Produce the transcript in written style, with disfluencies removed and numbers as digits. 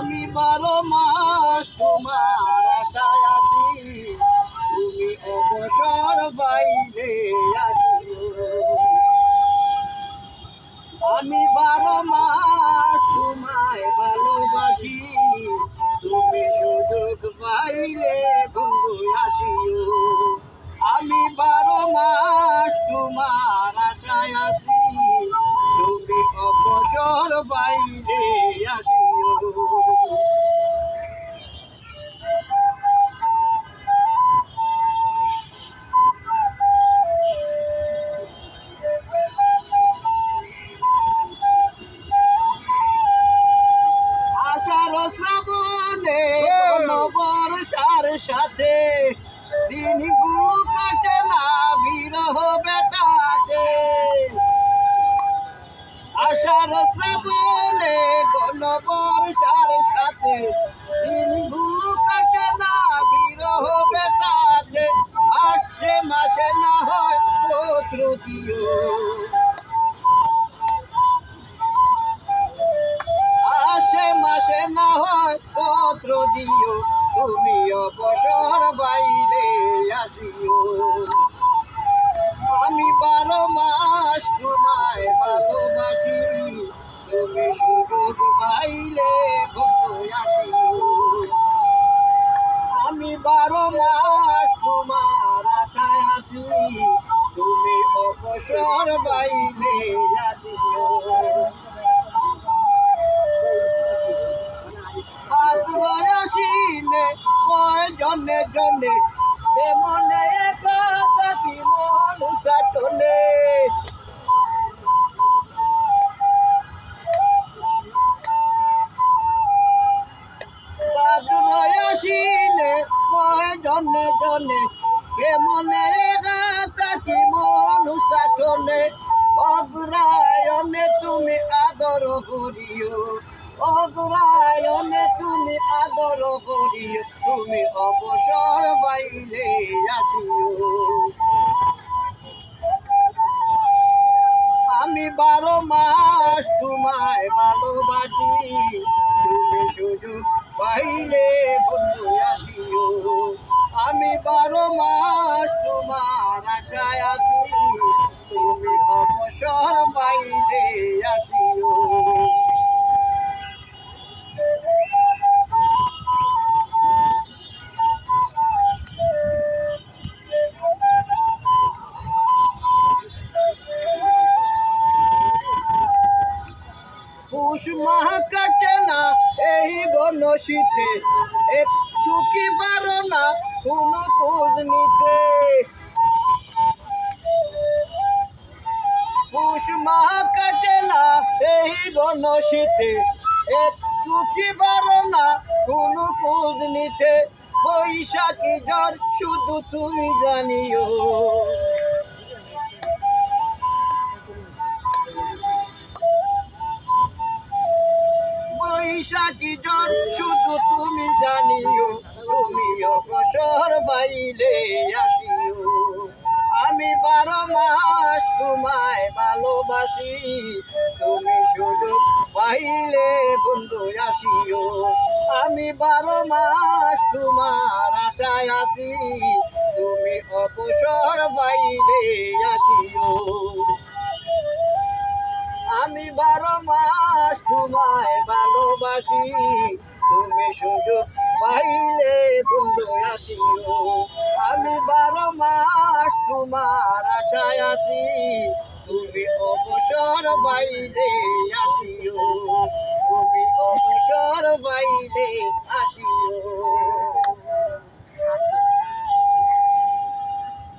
আমি 12 মাস তোমার আশায় আছি, তুমি অবসর পাইলে আসিও। আমি 12 মাস তোমায় ভালোবাসি, তুমি সুযোগ পাইলে বন্ধু আসিও। আমি 12 মাস তোমার আশায় আছি, তুমি অবসর পাইলে আসিও। আষাঢ় শ্রাবণে বর্ষার সাথে দিনগুলো কাটে না বিরহ বেতাতে। আষাঢ় শ্রাবণে বর্ষার সাথে দিনগুলো কাটে না বিরহ বেতাতে। আসে মাসে না হয় পত্র দিও, আসে মাসে না হয় পত্র দিও, তুমি অবসর পাইলে আসিও। আমি 12 মাস তোমায় ভালোবাসি, তুমি সুযোগ পাইলে বন্ধু আসিও। আমি 12 মাস তোমার আশায় আছি, তুমি অবসর পাইলে আসিও। আশ্বিনে কয় জনে জনে মনে কি মনুষা টনে। আশ্বিনে কয় জনে জনে মনে কি মনুষা টনে। অগ্রায়ণে তুমি আদর করিও, অগ্রায়ণে তুমি আদর করিও, তুমি অবসর পাইলে আসিও। আমি 12 মাস তোমায় ভালোবাসি, তুমি সুযোগ পাইলে বন্ধু আসিও। আমি 12 মাস তোমার আশায় আছি, তুমি অবসর পাইলে আসিও। পৌষ মাহ কাটে না এই ঘন শীতে, একটু কি পারো না কোনো খোঁজ নিতে। পৌষ মাহ কাটে না এই ঘন শীতে, একটু কি পারো না কোনো খোঁজ নিতে। বৈশাখী জ্বর শুধু তুমি জানিও, বৈশাখী জ্বর শুধু তুমি জানিও, তুমি অবসর পাইলে আসিও। আমি 12 মাস তোমায় ভালোবাসি, তুমি সুযোগ পাইলে বন্ধু আসিও। আমি 12 মাস তোমার আশায় আছি, তুমি অবসর পাইলে আসিও। আমি 12 মাস তোমায় ভালোবাসি, তুমি সুযোগ পাইলে বন্ধু আসিও। আমি 12 মাস তোমার আশায় আছি, তুমি অবসর পাইলে আসিও, তুমি অবসর পাইলে আসিও।